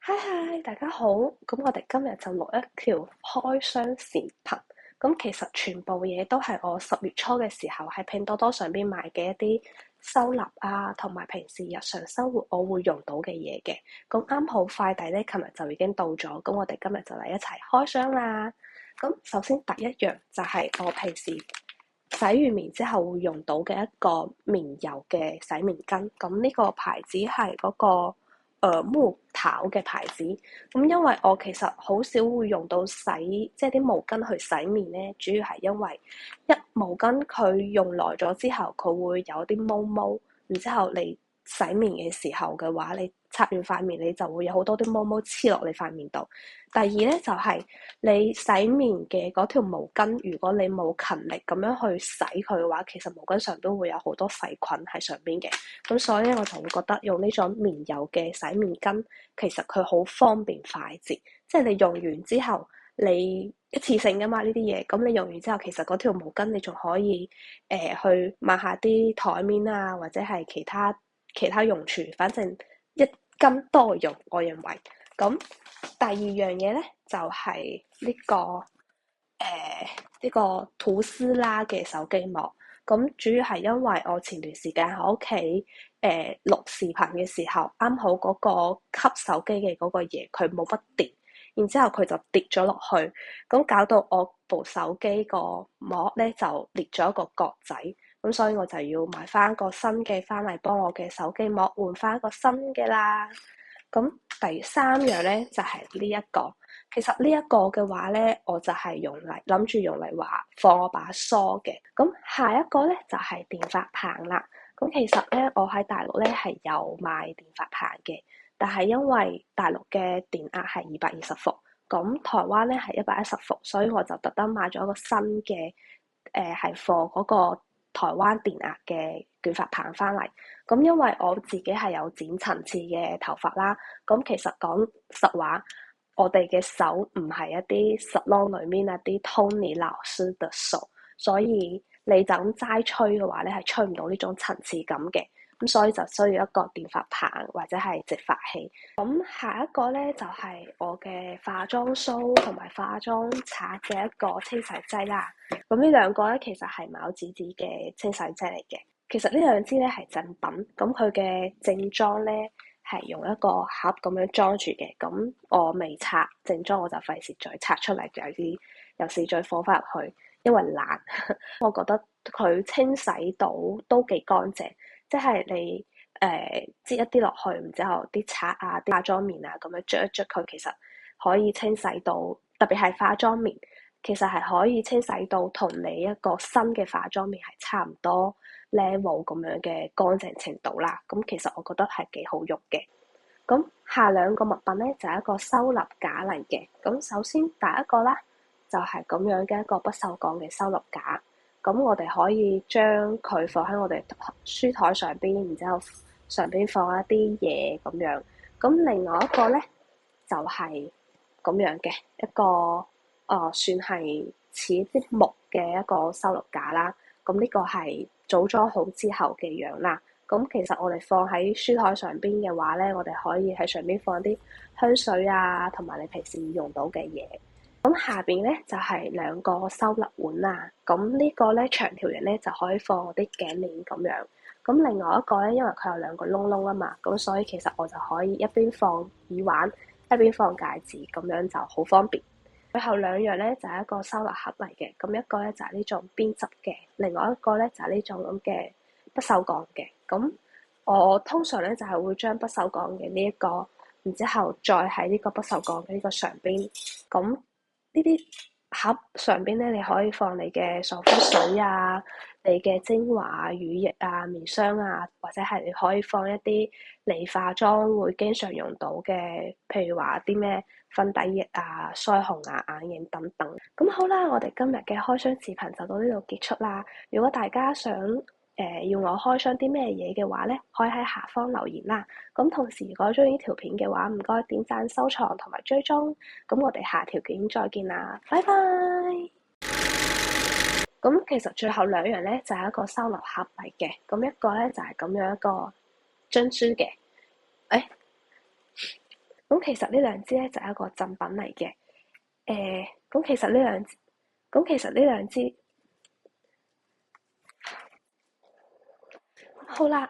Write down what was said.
嗨嗨，大家好！咁我哋今日就錄一條開箱視頻。咁其實全部嘢都係我10月初嘅時候喺拼多多上邊買嘅一啲收納啊，同埋平時日常生活我會用到嘅嘢嘅。咁啱好快遞咧，琴日就已經到咗。咁我哋今日就嚟一齊開箱啦。咁首先第一樣就係我平時洗完面之後會用到嘅一個棉油嘅洗面巾。咁呢個牌子係嗰個木頭嘅牌子。咁因為我其實好少會用到即係啲毛巾去洗面咧，主要係因為毛巾佢用耐咗之後，佢會有啲毛毛，然之後你洗面嘅時候嘅話，你擦完塊面你就會有好多啲毛毛黐落你塊面度。第二咧就係你洗面嘅嗰條毛巾，如果你冇勤力咁樣去洗佢嘅話，其實毛巾上都會有好多細菌喺上邊嘅。咁所以咧，我就會覺得用呢種棉油嘅洗面巾，其實佢好方便快捷，即係你用完之後，你一次性噶嘛呢啲嘢，咁你用完之後，其實嗰條毛巾你仲可以去抹下啲台面啊，或者係其他用處，反正一巾多用，我認為。咁第二樣嘢咧就係呢個吐司啦嘅手機膜。咁主要係因為我前段時間喺屋企錄視頻嘅時候，啱好嗰個吸手機嘅嗰個嘢佢冇乜電，然之後佢就跌咗落去，咁搞到我部手機個膜咧就裂咗一個角仔，咁所以我就要買翻個新嘅翻嚟幫我嘅手機膜換翻一個新嘅啦。咁第三樣咧就係呢一個，其實呢一個嘅話咧，我就係諗住用嚟話放我把梳嘅。咁下一個咧就係電髮棒啦。咁其實咧我喺大陸咧係有買電髮棒嘅，但係因為大陸嘅電壓係220伏，咁台灣咧係110伏，所以我就特登買咗一個新嘅係放嗰個台灣電壓嘅捲髮棒翻嚟。咁因為我自己係有剪層次嘅頭髮啦，咁其實講實話，我哋嘅手唔係一啲 salon 裏面一啲 Tony 老師嘅手，所以你就咁齋吹嘅話咧，係吹唔到呢種層次感嘅。咁所以就需要一個電髮棒或者係直髮器。咁下一個咧就係我嘅化妝梳同埋化妝刷嘅一個清洗劑啦。咁呢兩個咧其實係茅子子嘅清洗劑嚟嘅。其實呢兩支咧係正品，咁佢嘅正裝咧係用一個盒咁樣裝住嘅。咁我未拆正裝，我就費事再拆出嚟，有時再放翻入去，因為懶。我覺得佢清洗到都幾乾淨，即係你擠一啲落去，然之後啲刷啊、啲化妝棉啊咁樣捽一捽佢，其實可以清洗到，特別係化妝棉，其實係可以清洗到同你一個新嘅化妝棉係差唔多 level 咁樣嘅乾淨程度啦。咁其實我覺得係幾好用嘅。咁下兩個物品咧就係一個收納架嚟嘅。咁首先第一個啦，就係咁樣嘅一個不鏽鋼嘅收納架。咁我哋可以將佢放喺我哋書台上邊，然之後上邊放一啲嘢咁樣。咁另外一個咧就係咁樣嘅一個算係似啲木嘅一個收納架啦。咁呢個係組裝好之後嘅樣啦。咁其實我哋放喺書台上邊嘅話咧，我哋可以喺上邊放啲香水啊，同埋你平時用到嘅嘢。咁下邊咧就係兩個收納碗啦。咁呢個咧長條形咧就可以放我啲頸鏈咁樣。咁另外一個咧，因為佢有兩個窿窿啊嘛，咁所以其實我就可以一邊放耳環，一邊放戒指，咁樣就好方便。最後兩樣咧就係一個收納盒嚟嘅。咁一個咧就係呢種編織嘅，另外一個咧就係呢種咁嘅不鏽鋼嘅。咁我通常咧就係會將不鏽鋼嘅呢一個，然之後再喺呢個不鏽鋼嘅呢個上邊。咁呢啲盒上邊咧，你可以放你嘅爽膚水啊、你嘅精華啊、乳液啊、面霜啊，或者係你可以放一啲你化妝會經常用到嘅，譬如話啲咩粉底液啊、腮紅啊、眼影等等。咁好啦，我哋今日嘅開箱視頻就到呢度結束啦。如果大家想要我開箱啲咩嘢嘅話咧，可以喺下方留言啦。咁同時，如果中意呢條片嘅話，唔該點讚、收藏同埋追蹤。咁我哋下條片再見啦，拜拜。咁其實最後兩樣咧就係一個收納盒嚟嘅。咁一個咧就係咁樣一個珍珠嘅，誒咁其實呢兩支咧就係一個贈品嚟嘅。咁其實呢兩支好啦。